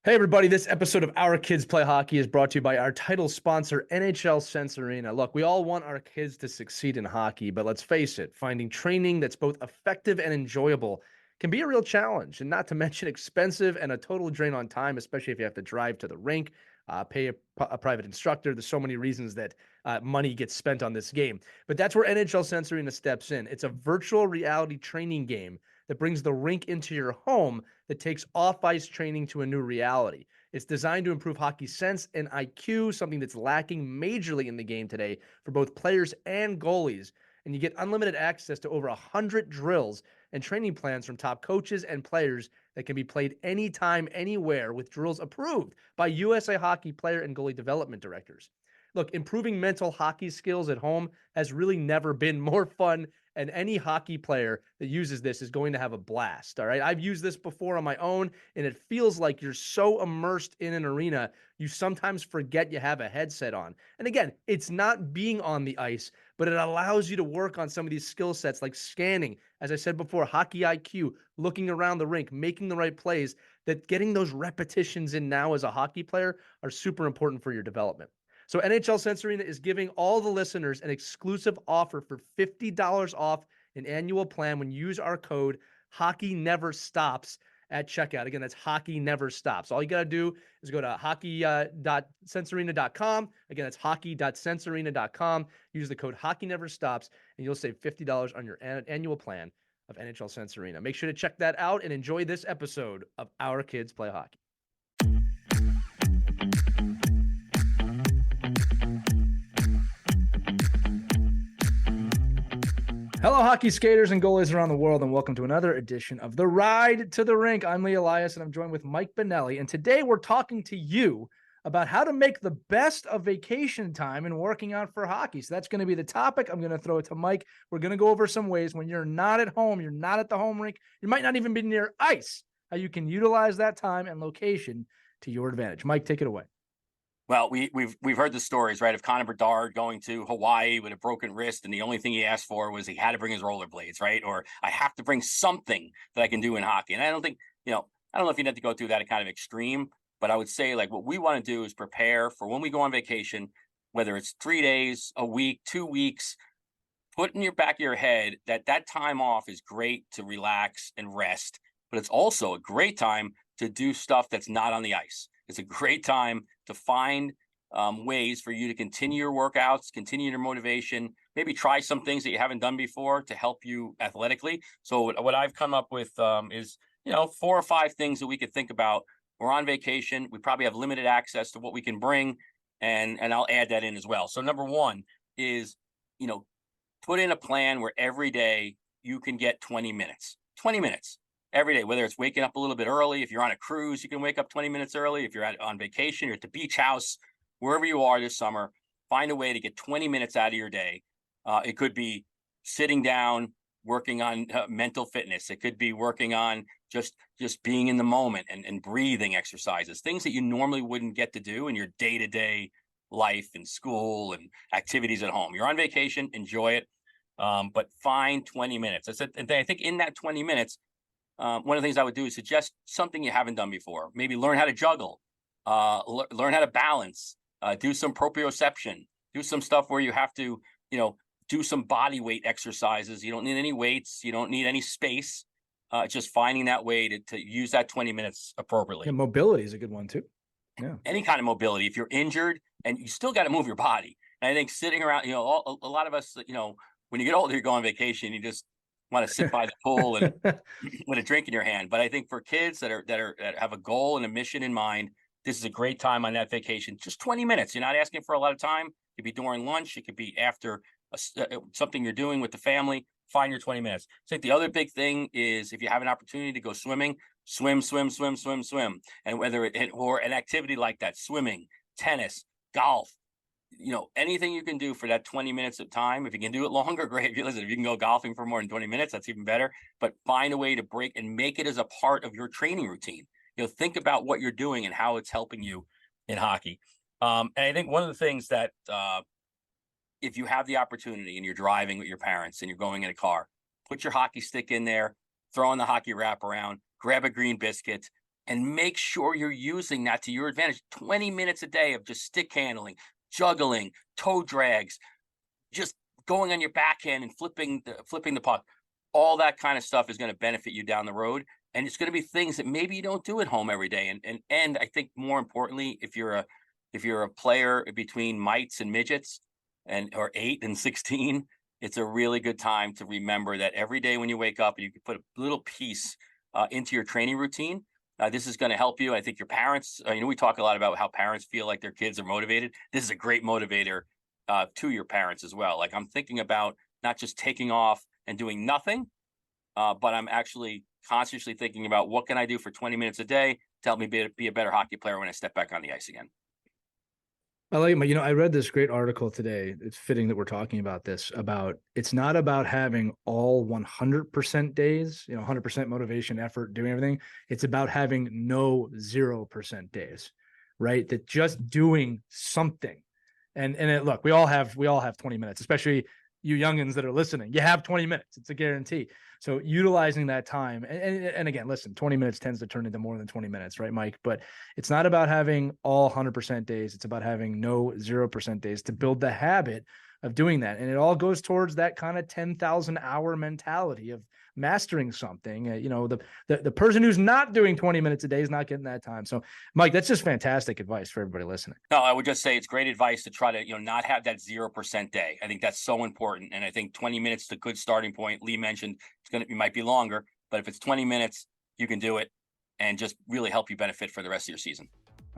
Hey, everybody. This episode of Our Kids Play Hockey is brought to you by our title sponsor, NHL Sense Arena. Look, we all want our kids to succeed in hockey, but let's face it, finding training that's both effective and enjoyable can be a real challenge, and not to mention expensive and a total drain on time, especially if you have to drive to the rink, pay a private instructor. There's so many reasons that money gets spent on this game. But that's where NHL Sense Arena steps in. It's a virtual reality training game that brings the rink into your home that takes off-ice training to a new reality. It's designed to improve hockey sense and IQ, something that's lacking majorly in the game today for both players and goalies. And you get unlimited access to over 100 drills and training plans from top coaches and players that can be played anytime, anywhere, with drills approved by USA Hockey player and goalie development directors. Look, improving mental hockey skills at home has really never been more fun, and any hockey player that uses this is going to have a blast. All right. I've used this before on my own, and it feels like you're so immersed in an arena, you sometimes forget you have a headset on. And again, it's not being on the ice, but it allows you to work on some of these skill sets like scanning, as I said before, hockey IQ, looking around the rink, making the right plays, that getting those repetitions in now as a hockey player are super important for your development. So NHL Sense Arena is giving all the listeners an exclusive offer for $50 off an annual plan when you use our code Hockey Never Stops at checkout. Again, that's Hockey Never Stops. All you got to do is go to hockey.sensearena.com. Again, that's hockey.sensearena.com. Use the code Hockey Never Stops, and you'll save $50 on your annual plan of NHL Sense Arena. Make sure to check that out and enjoy this episode of Our Kids Play Hockey. Hello, hockey skaters and goalies around the world, and welcome to another edition of The Ride to the Rink. I'm Lee Elias, and I'm joined with Mike Benelli, and today we're talking to you about how to make the best of vacation time and working out for hockey. So that's going to be the topic. I'm going to throw it to Mike. We're going to go over some ways when you're not at home, you're not at the home rink, you might not even be near ice, how you can utilize that time and location to your advantage. Mike, take it away. Well, we've heard the stories, right, of Connor Bedard going to Hawaii with a broken wrist, and the only thing he asked for was he had to bring his rollerblades, right? Or I have to bring something that I can do in hockey. And I don't think, I don't know if you need to go through that kind of extreme, but I would say like what we want to do is prepare for when we go on vacation, whether it's 3 days, a week, 2 weeks. Put in your back of your head that that time off is great to relax and rest, but it's also a great time to do stuff that's not on the ice. It's a great time to find ways for you to continue your workouts, continue your motivation, maybe try some things that you haven't done before to help you athletically. So what I've come up with is, 4 or 5 things that we could think about. We're on vacation. We probably have limited access to what we can bring, and I'll add that in as well. So number one is, put in a plan where every day you can get 20 minutes. 20 minutes every day, whether it's waking up a little bit early. If you're on a cruise, you can wake up 20 minutes early. If you're on vacation, you're at the beach house, wherever you are this summer, find a way to get 20 minutes out of your day. It could be sitting down, working on mental fitness. It could be working on just being in the moment and breathing exercises, things that you normally wouldn't get to do in your day-to-day life and school and activities at home. You're on vacation, enjoy it, but find 20 minutes. And I think in that 20 minutes, one of the things I would do is suggest something you haven't done before. Maybe learn how to juggle, learn how to balance, do some proprioception, do some stuff where you have to, do some body weight exercises. You don't need any weights. You don't need any space. Just finding that way to use that 20 minutes appropriately. Yeah, mobility is a good one too. Yeah. Any kind of mobility. If you're injured and you still got to move your body. And I think sitting around, a lot of us, when you get older, you go on vacation, you just want to sit by the pool and with a drink in your hand. But I think for kids that have a goal and a mission in mind, this is a great time on that vacation. Just 20 minutes. You're not asking for a lot of time. It could be during lunch. It could be after something you're doing with the family. Find your 20 minutes. I think the other big thing is if you have an opportunity to go swimming, swim. And whether or an activity like that, swimming, tennis, golf, anything you can do for that 20 minutes of time. If you can do it longer, great. If you can go golfing for more than 20 minutes, that's even better. But find a way to break and make it as a part of your training routine. Think about what you're doing and how it's helping you in hockey. And I think one of the things that if you have the opportunity and you're driving with your parents and you're going in a car, put your hockey stick in there, throw in the hockey wrap around, grab a green biscuit, and make sure you're using that to your advantage. 20 minutes a day of just stick handling, juggling, toe drags, just going on your backhand and flipping the puck. All that kind of stuff is going to benefit you down the road. And it's going to be things that maybe you don't do at home every day. And I think more importantly, if you're a player between mites and midgets or 8 and 16, it's a really good time to remember that every day when you wake up, you can put a little piece into your training routine. This is going to help you. I think your parents, we talk a lot about how parents feel like their kids are motivated. This is a great motivator to your parents as well. Like, I'm thinking about not just taking off and doing nothing, but I'm actually consciously thinking about what can I do for 20 minutes a day to help me be a better hockey player when I step back on the ice again. I like it. I read this great article today. It's fitting that we're talking about this, about it's not about having all 100% days, 100% motivation, effort, doing everything. It's about having no 0% days, right? That just doing something. Look, we all have 20 minutes, especially you youngins that are listening. You have 20 minutes. It's a guarantee. So utilizing that time, and again, listen, 20 minutes tends to turn into more than 20 minutes, right, Mike? But it's not about having all 100% days. It's about having no 0% days to build the habit of doing that. And it all goes towards that kind of 10,000 hour mentality of mastering something. The person who's not doing 20 minutes a day is not getting that time. So, Mike, that's just fantastic advice for everybody listening. No, I would just say it's great advice to try to, not have that 0% day. I think that's so important. And I think 20 minutes is a good starting point. Lee mentioned it might be longer, but if it's 20 minutes, you can do it and just really help you benefit for the rest of your season.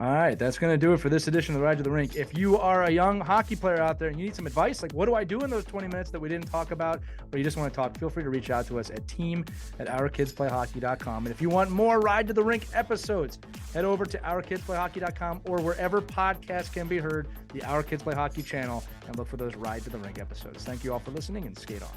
All right, that's going to do it for this edition of the Ride to the Rink. If you are a young hockey player out there and you need some advice, like what do I do in those 20 minutes that we didn't talk about, or you just want to talk, feel free to reach out to us at team@ourkidsplayhockey.com. And if you want more Ride to the Rink episodes, head over to ourkidsplayhockey.com or wherever podcasts can be heard, the Our Kids Play Hockey channel, and look for those Ride to the Rink episodes. Thank you all for listening, and skate on.